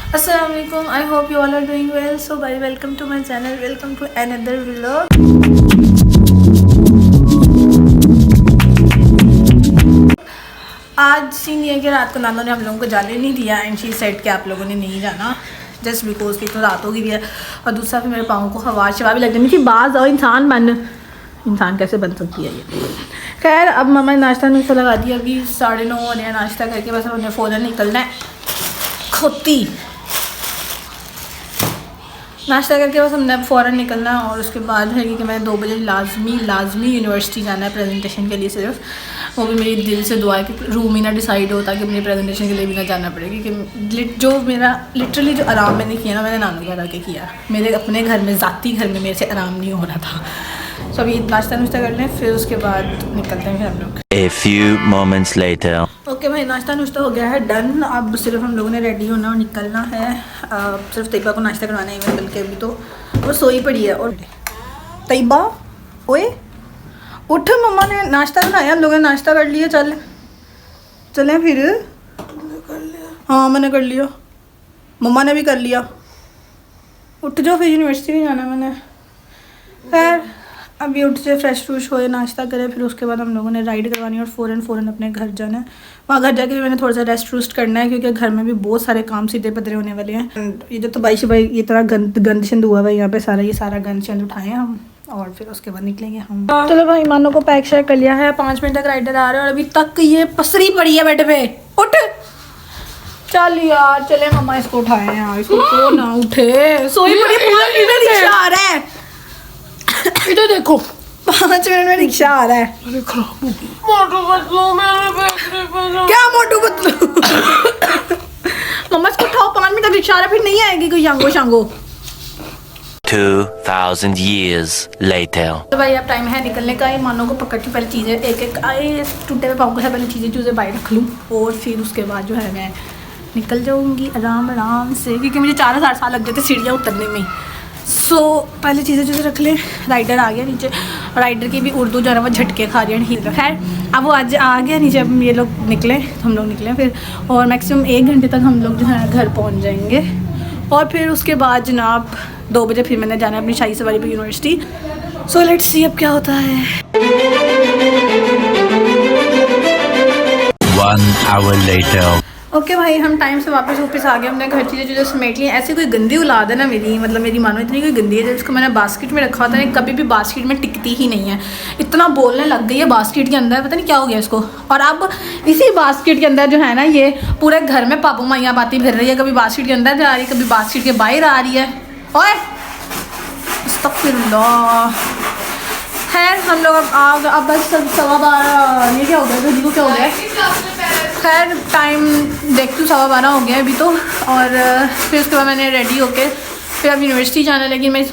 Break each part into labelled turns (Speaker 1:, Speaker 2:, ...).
Speaker 1: अस्सलाम वालेकुम, I hope you all are doing well. So भाई welcome to my channel, welcome to another vlog. आज scene ये है कि रात को नाना ने हम लोगों को जाने नहीं दिया एंड शी सेड कि आप लोगों ने नहीं जाना जस्ट बिकॉज की तो रात हो गई है और दूसरा फिर मेरे पाँव को हवा शवा भी लग रही थी। बाज और इंसान कैसे बन सकती है ये। खैर अब मम्मा ने नाश्ता नुश्ता लगा दिया, अभी 9:30 हो रहे हैं। नाश्ता करके बस उन्हें फ़ौरन निकलना है खोती। नाश्ता करके बस हमने अब फ़ौरन निकलना है और उसके बाद है कि मैंने 2 बजे लाजमी यूनिवर्सिटी जाना है प्रेजेंटेशन के लिए। सिर्फ वो भी मेरी दिल से दुआ है कि रूम ही ना डिसाइड होता कि मुझे प्रेजेंटेशन के लिए भी ना जाना पड़े, क्योंकि जो मेरा लिटरली जो आराम मैंने किया ना, मैंने नानू घर आके किया। मेरे अपने घर में ज़ाती घर में मेरे से आराम नहीं हो रहा था। सो अभी नाश्ता नुश्ता कर लें, फिर उसके बाद निकलते हैं फिर हम लोग।
Speaker 2: A few moments later.
Speaker 1: Okay भाई, नाश्ता नुश्ता हो गया है डन। अब सिर्फ हम लोगों ने रेडी होना और निकलना है। सिर्फ तैयबा को नाश्ता करवाना है, बल्कि अभी तो वो सोई पड़ी है। और तैयबा ओए उठ, मम्मा ने नाश्ता बनाया, हम लोगों ने नाश्ता कर लिया। चलें फिर। हाँ मैंने कर लिया, मम्मा ने भी कर लिया। उठ जाओ, फिर यूनिवर्सिटी भी जाना मैंने। खैर अभी उठ से फ्रेश फ्रूश होए, नाश्ता करें, फिर उसके बाद हम लोगों ने राइड करवानी है और फ़ौरन अपने घर जाना है। वहाँ घर जाके भी मैंने थोड़ा सा रेस्ट रूस्ट करना है, क्योंकि घर में भी बहुत सारे काम सीधे पतरे होने वाले हैं। ये जो तो भाई ये तरह गंद शंद हुआ है यहाँ पे सारा, ये सारा गंद शंद उठाए हम और फिर उसके बाद निकलेंगे हम। चलो भाई, मानो को पैक शैक कर लिया है। 5 मिनट तक राइडर आ रहे हैं और अभी तक ये पसरी पड़ी है बेड पे। उठ चल यार, चले मम्मा इसको उठाए यार, इसको तो ना उठे, सोई पड़ी। 5 मिनट में रिक्शा आ रहा है, इधर देखो 5 मिनट में रिक्शा आ रहा है। अरे खराब हो गई। मोटू पतलू क्या मोटू पतलू मम्मा इसको उठाओ, 5 मिनट तक रिक्शा आ रहा है, फिर नहीं आएगी कोई यांगो शांगो।
Speaker 2: 2000 years later.
Speaker 1: तो भाई अब टाइम है निकलने का। ये मानो को पकड़ के पहले चीज़ें एक आए टूटे हुए पाँव के साथ पहले चीज़ें बाहर रख लूँ और फिर उसके बाद जो है मैं निकल जाऊँगी आराम से, क्योंकि मुझे 4 साल लग जाते सीढ़ियाँ उतरने में। सो पहले चीज़ें रख लें। राइडर आ गया नीचे, राइडर की भी उर्दू जो है वो झटके खा रही है। खैर अब वो आज आ गया नीचे, अब ये लोग निकले तो हम लोग निकले फिर, और मैक्सिमम 1 घंटे तक हम लोग जो है घर पहुंच जाएंगे। और फिर उसके बाद जनाब 2 बजे फिर मैंने जाना है अपनी शाही सवारी पे यूनिवर्सिटी। सो लेट्स सी अब क्या होता है।
Speaker 2: 1 hour later.
Speaker 1: ओके भाई, हम टाइम से वापस आ गए। हमने घर चीज़ें समेट ली। ऐसी कोई गंदी औलाद है ना मेरी, मतलब मेरी मानो इतनी कोई गंदी है जिसको मैंने बास्केट में रखा होता है, कभी भी बास्केट में टिकती ही नहीं है। इतना बोलने लग गई है बास्केट के अंदर, पता नहीं क्या हो गया इसको। और अब इसी बास्केट के अंदर जो है ना, ये पूरे घर में पापू मैया बाती फिर रही है। कभी बास्केट के अंदर जा रही है, कभी बास्केट के बाहर आ रही है। ओए अस्तगफिरुल्लाह। खैर हम लोग अब बस 12:15, ये क्या हो गया दीदी को, क्या हो गया। खैर टाइम देखती हूँ 12:15 हो गया अभी तो। और फिर उसके बाद मैंने रेडी होके फिर अब यूनिवर्सिटी जाना, लेकिन मैं इस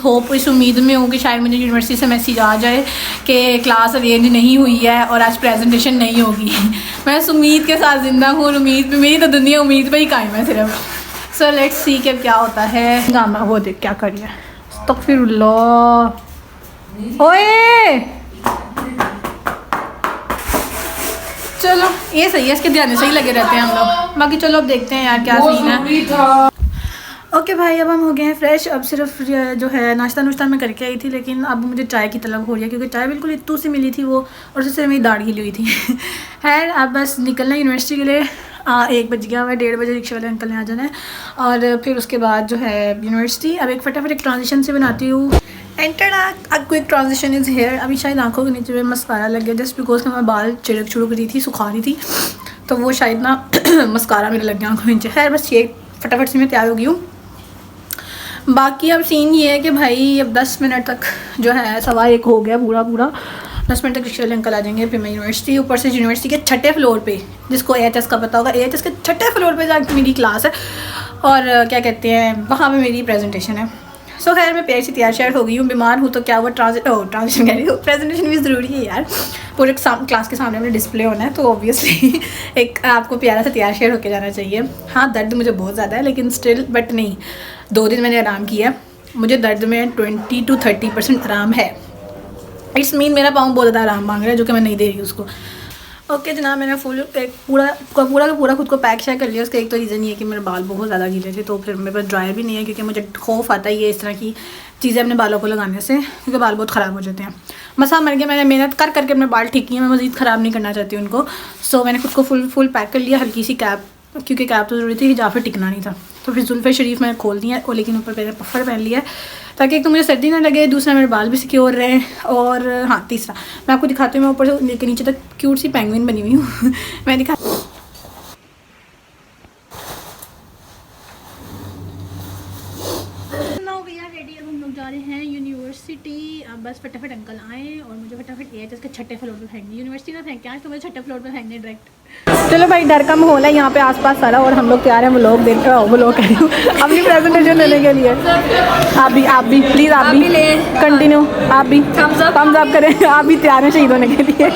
Speaker 1: उम्मीद में हूँ कि शायद मुझे यूनिवर्सिटी से मैसेज आ जाए कि क्लास अरेंज नहीं हुई है और आज प्रेजेंटेशन नहीं होगी। मैं इस उम्मीद के साथ ज़िंदा हूँ, उम्मीद पे मेरी तो दुनिया उम्मीद पे ही कायम है सिर्फ। सो लेट्स सी कि क्या होता है। गामा वो देख क्या कर रही है, अस्तगफिरुल्लाह। ओए चलो ये सही है, इसके ध्यान से ही लगे रहते हैं हम लोग। बाकी चलो अब देखते हैं यार क्या सीन है। ओके भाई, अब हम हो गए हैं फ्रेश। अब सिर्फ जो है नाश्ता नुश्ता मैं करके आई थी, लेकिन अब मुझे चाय की तलब हो रही है, क्योंकि चाय बिल्कुल इतू सी मिली थी वो, और उससे मेरी दाढ़ गिली हुई थी। खैर अब बस निकलना यूनिवर्सिटी के लिए। 1 बज गया, मैं 1:30 बजे रिक्शा वाले अंकल ने आ जाना है। और फिर उसके बाद जो है यूनिवर्सिटी। अब एक फटाफट एक ट्रांजिशन से बनाती हूँ। Enter a quick transition is here. अभी शायद आंखों के नीचे में मस्कारा लग गया, जस्ट बिकॉज मैं बाल चिड़क रही थी, सुखा रही थी, तो वो शायद ना मस्कारा मेरे लग गया आंखों के नीचे। खैर बस ये फटाफट से मैं तैयार हो गई हूँ। बाकी अब सीन ये है कि भाई अब 10 मिनट तक जो है 1:15 हो गया पूरा 10 मिनट तक रिक्शा वाले अंकल आ जाएंगे। फिर मैं यूनिवर्सिटी, ऊपर से यूनिवर्सिटी के 6ठे फ्लोर पे, जिसको AHS का पता होगा, AHS के 6ठे फ्लोर पे जाकर मेरी क्लास है और क्या कहते हैं वहाँ पे मेरी प्रेजेंटेशन है। सो खैर मैं पेट से तैयार हो गई हूँ। बीमार हूँ तो क्या हुआ, ट्रांजिशन कह रही हूँ, प्रेजेंटेशन भी ज़रूरी है यार। पूरे क्लास के सामने में डिस्प्ले होना है, तो ऑब्वियसली एक आपको प्यारा सा तैयार होकर जाना चाहिए। हाँ दर्द मुझे बहुत ज़्यादा है, लेकिन स्टिल बट नहीं, 2 दिन मैंने आराम किया, मुझे दर्द में 20 to 30% आराम है। इट्स मीन मेरा पाँव बहुत ज़्यादा आराम मांग रहा है, जो कि मैं नहीं दे रही उसको। ओके जनाब, मैंने पूरा का पूरा खुद को पैक शेक कर लिया। उसका एक तो रीज़न ये है कि मेरे बाल बहुत ज़्यादा गीले थे, तो फिर मेरे पास ड्रायर भी नहीं है, क्योंकि मुझे खौफ आता ही है इस तरह की चीज़ें अपने बालों को लगाने से, क्योंकि बाल बहुत ख़राब हो जाते हैं। मसा मर गया, मैंने मेहनत कर करके अपने बाल ठीक किए, मैं मज़ीद ख़राब नहीं करना चाहती उनको। सो मैंने खुद को फुल पैक कर लिया। हल्की सी कैप, क्योंकि कैप तो ज़रूरी थी, हिजाब पे टिकना नहीं था। तो फिर जुल्फ़े शरीफ मैंने खोल दिया और लेकिन ऊपर मैंने पफर पहन लिया है, ताकि एक तो मुझे सर्दी ना लगे, दूसरा मेरे बाल भी सिक्योर रहे, और हाँ तीसरा मैं आपको दिखाती हूँ, मैं ऊपर से लेकर नीचे तक क्यूट सी पेंगुइन बनी हुई हूँ। मैं दिखा रेडी, अब हम लोग जा रहे हैं यूनिवर्सिटी। अब बस फटाफट अंकल आए और मुझे फटाफट एयरटेल के छठे फ्लोर पे फेंकनी, यूनिवर्सिटी ना फेंक के आज तो मुझे छठे फ्लोर पे फेंकने डायरेक्ट। चलो भाई, डर का माहौल है यहाँ पे आसपास सारा, और हम लोग तैयार हैं व्लॉग देख व्लॉग कह रही हूँ अपनी प्रेजेंटेशन लेने के लिए। आप भी प्लीज़, आप भी कंटिन्यू, आप भी थम्स अप करें, आप भी तैयार हैं शहीद होने के लिए।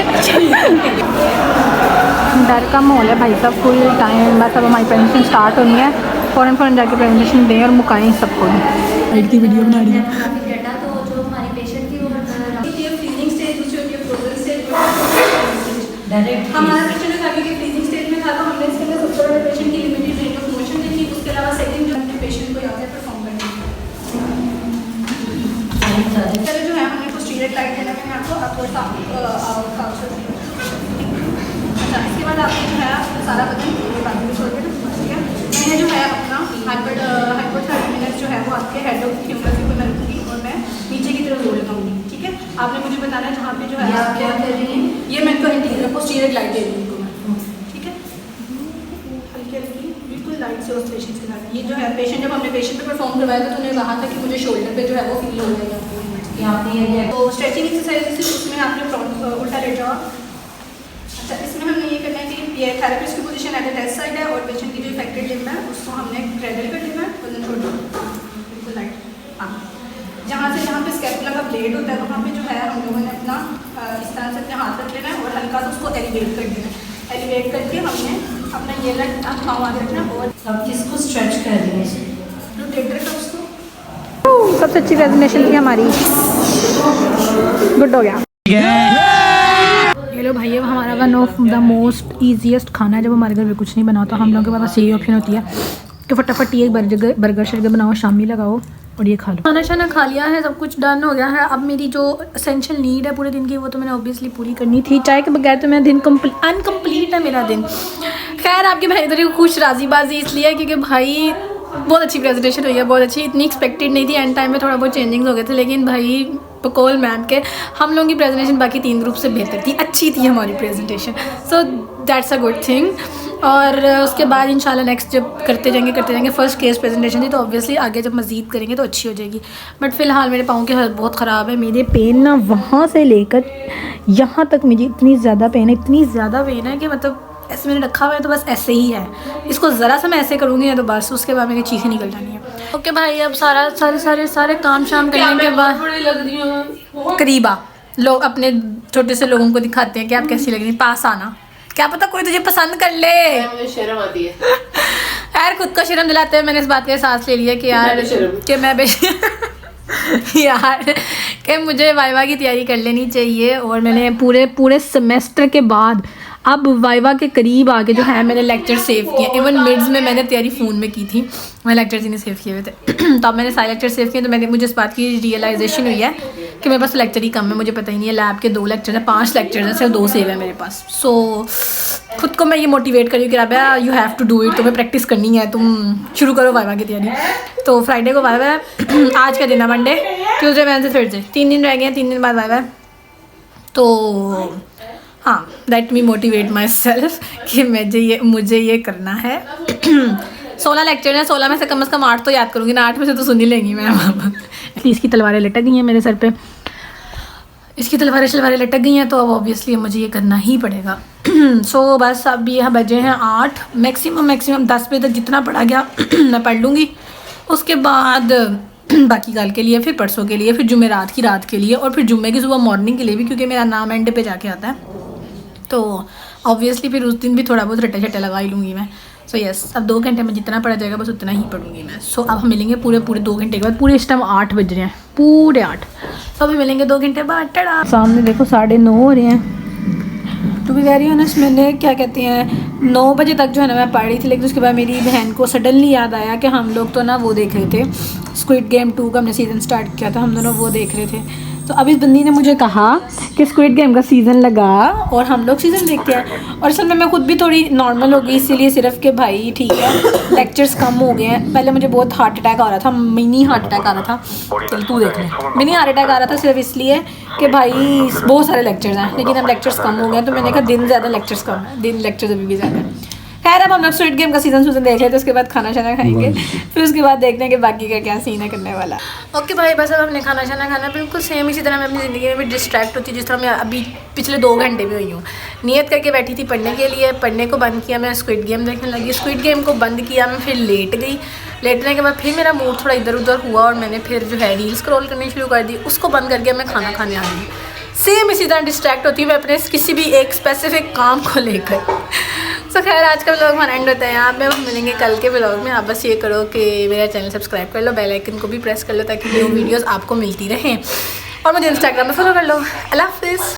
Speaker 1: डर का माहौल है भाई साहब फुल टाइम। बस अब हमारी प्रेजेंटेशन स्टार्ट होनी है, फ़ौरन जाके प्रेजेंटेशन दें और मुकाएं सबको। लाइट की वीडियो बना रही है। हमारा पेशेंट जो आगे के फ्रीजिंग स्टेज में था, तो हमने इसके अंदर सबसे बड़े पेशेंट की लिमिटेड रेंज ऑफ मोशन देखी। उसके अलावा सेकंड जो हमने पेशेंट को यहाँ पे परफॉर्म करना है। चलो जो है हमने पोस्टीरियर लाइट देना है आपको, अच्छा इसके बाद आपको जो है सारा बदन बाजू में छोड़ के ठीक है। मैंने जो है अपना हाइपोथायराइड जो है वो आपके हेड ऑफ ह्यूमरस को मैं रखूँगी और मैं नीचे की तरफ जोड़ लगाऊंगी, ठीक है। आपने मुझे बताना है जहाँ पे जो है आप क्या कर रही हैं, ये मैं तो पोस्टीरियर लाइट दे रही हूँ उनको, ठीक है। हल्की हल्की बिल्कुल लाइट से ऑस्लेशन के साथ। ये जो है पेशेंट, जब हमने पेशेंट पे परफॉर्म करवाया था तो उन्हें कहा था कि मुझे शोल्डर पे जो है वो फील हो जाएगा यहाँ पे। तो स्ट्रेचिंग एक्सरसाइज उसमें आपने उल्टा लेट जाओ। अच्छा, इसमें हमने ये करना है कि ये थेरेपिस्ट की पोजीशन एट लेफ्ट साइड है और पेशेंट की जो इफेक्टेड लिम्ब है उसको हमने क्रेडल कर लेना है, वजन छोड़ दो बिल्कुल लाइट। हाँ, जहाँ पे स्कैपुला का ब्लेड होता है वहाँ पे जो है हम लोगों ने अपना इस तरह से अपने हाथ रख लेना है और हल्का सा उसको एलिवेट कर देना है। एलिवेट करके हमने अपना ये लग पाँव आगे रखना और
Speaker 3: अब इसको स्ट्रेच कर देना है,
Speaker 1: रोटेट करके उसको। सबसे अच्छी प्रेजेंटेशन थी हमारी, गुड हो गया। हेलो भाई, अब हमारा one of the most easiest खाना है। जब हमारे घर में कुछ नहीं बना तो हम लोगों के पास यही ऑप्शन होती है कि फटाफट ये बर्गर शर्गर बनाओ, शामी लगाओ और ये खा लो। खाना शाना खा लिया है, सब कुछ डन हो गया है। अब मेरी जो एसेंशियल नीड है पूरे दिन की, वो तो मैंने ऑब्वियसली पूरी करनी थी। चाय के बगैर तो मेरा दिन अनकम्प्लीट है मेरा दिन। खैर आपकी भाई इधर खुश राजीबाजी इसलिए क्योंकि भाई बहुत अच्छी प्रेजेंटेशन हुई है, बहुत अच्छी, इतनी एक्सपेक्टेड नहीं थी। एंड टाइम में थोड़ा बहुत चेंजिंग्स हो गए थे, लेकिन भाई पकोल मैम के हम लोगों की प्रेजेंटेशन बाकी 3 ग्रुप से बेहतर थी, अच्छी थी हमारी presentation. So that's a good thing. और उसके बाद इंशाल्लाह नेक्स्ट जब करते जाएंगे। फर्स्ट केस प्रेजेंटेशन थी, तो ऑब्वियसली आगे जब मज़ीद करेंगे तो अच्छी हो जाएगी। बट फ़िलहाल मेरे पाँव की हालत बहुत ख़राब है। मेरे पेन ना वहाँ से लेकर यहाँ तक मुझे इतनी ज़्यादा पेन है कि मतलब ऐसे मैंने रखा हुआ है तो बस ऐसे ही है। इसको ज़रा सा मैं ऐसे करूँगी तो बस उसके बाद मेरी चीखें निकल जानी है। ओके भाई, अब सारे काम शाम करने के बाद करीबा लोग अपने छोटे से लोगों को दिखाते हैं कि आप कैसी लग रही, पास आना, क्या पता कोई तुझे पसंद कर ले।
Speaker 3: मुझे शर्म आती है
Speaker 1: यार, खुद को शर्म दिलाते हैं मैंने इस बात का एहसास ले लिया कि यार कि मैं यार कि मुझे वाइवा की तैयारी कर लेनी चाहिए। और मैंने पूरे सेमेस्टर के बाद अब वाइवा के करीब आके जो है मैंने लेक्चर सेव किए। इवन मिड्स में मैंने तैयारी फ़ोन में की थी, मैं लेक्चर्स ही नहीं सेव किए हुए थे। तो अब मैंने सारे लेक्चर सेव किए, तो मुझे इस बात की रियलाइजेशन हुई है कि मेरे पास लेक्चर ही कम है। मुझे पता ही नहीं है, लैब के 2 लेक्चर हैं, 5 लेक्चर हैं, सिर्फ 2 सेव है मेरे पास। सो खुद को मैं ये मोटिवेट करी कि Rabia you have to do it, तुम्हें प्रैक्टिस करनी है, तुम शुरू करो वाइवा की तैयारी। तो फ्राइडे को वाइवा है, आज का दिन है मंडे, ट्यूसडे, वेडनेसडे, थर्सडे, 3 दिन रह गए हैं, 3 दिन बाद वाइवा है। तो हाँ, that me motivate my self कि मुझे ये करना है। 16 लेक्चर हैं, 16 में से कम 8 तो याद करूँगी ना, 8 में से तो सुन ही लेंगी मैं। इसकी तलवारें लटक गई हैं मेरे सर पे, इसकी तलवारें लटक गई हैं, तो अब ऑब्वियसली मुझे ये करना ही पड़ेगा। सो बस अब ये बजे हैं 8, मैक्सिमम 10 बजे तक जितना पढ़ा गया मैं पढ़ लूँगी। उसके बाद बाकी कल के लिए, फिर परसों के लिए, फिर जुमेरात की रात के लिए, और फिर जुम्मे की सुबह मॉर्निंग के लिए भी, क्योंकि मेरा नाम एंड पे जाके आता है। तो ऑब्वियसली फिर उस दिन भी थोड़ा बहुत रट्टे लगा ही लूँगी मैं। सो यस, अब 2 घंटे में जितना पढ़ा जाएगा बस उतना ही पढ़ूँगी मैं। सो अब हम मिलेंगे पूरे 2 घंटे के बाद। पूरे इस टाइम 8 बज रहे हैं, पूरे 8। तो अभी मिलेंगे 2 घंटे बाद। टड़ा, सामने देखो 9:30 हो रहे हैं। टू भी कह रही हूँ ना, मैंने क्या कहते हैं 9 बजे तक जो है ना मैं पढ़ रही थी, लेकिन उसके बाद मेरी बहन को सडनली याद आया कि हम लोग तो ना वो देख रहे थे, स्क्विड गेम 2 का हमने सीज़न स्टार्ट किया था, हम दोनों वो देख रहे थे। तो अब इस बंदी ने मुझे कहा कि स्क्विड गेम का सीज़न लगा और हम लोग सीज़न देखते हैं। और असल में मैं खुद भी थोड़ी नॉर्मल हो गई, इसीलिए सिर्फ कि भाई ठीक है लेक्चर्स कम हो गए हैं। पहले मुझे बहुत हार्ट अटैक आ रहा था, मिनी हार्ट अटैक आ रहा था, चल तू देख ले, मिनी हार्ट अटैक आ रहा था सिर्फ इसलिए कि भाई बहुत सारे लेक्चर्स हैं, लेकिन अब लेक्चर्स कम हो गए हैं। तो मैंने कहा दिन ज़्यादा लेक्चर्स कम है, दिन लेक्चर्स अभी भी ज़्यादा है। खैर अब हम लोग स्क्विड गेम का सीज़न देख लेते, उसके बाद खाना शाना खाएंगे, फिर उसके बाद देखते हैं कि बाकी का क्या सीन है करने वाला। ओके भाई, बस अब हमने खाना शाना खाना, बिल्कुल सेम इसी तरह मैं अपनी ज़िंदगी में भी डिस्ट्रैक्ट होती जिस तरह मैं अभी पिछले 2 घंटे में हुई हूँ। नियत करके बैठी थी पढ़ने के लिए, पढ़ने को बंद किया, मैं स्क्विड गेम देखने लगी, स्क्विड गेम को बंद किया, मैं फिर लेट गई, लेटने के बाद फिर मेरा मूड थोड़ा इधर उधर हुआ और मैंने फिर जो है रील स्क्रॉल करनी शुरू कर दी, उसको बंद करके मैं खाना खाने आ गई। सेम इसी तरह डिस्ट्रैक्ट होती हूँ मैं अपने किसी भी एक स्पेसिफिक काम को लेकर। सो खैर आज का व्लॉग हमारा एंड होता है यहाँ पे, मिलेंगे कल के व्लॉग में। आप बस ये करो कि मेरा चैनल सब्सक्राइब कर लो, बेल आइकन को भी प्रेस कर लो ताकि न्यू वीडियोस आपको मिलती रहें, और मुझे इंस्टाग्राम पे फॉलो कर लो। अल्लाह हाफिज़।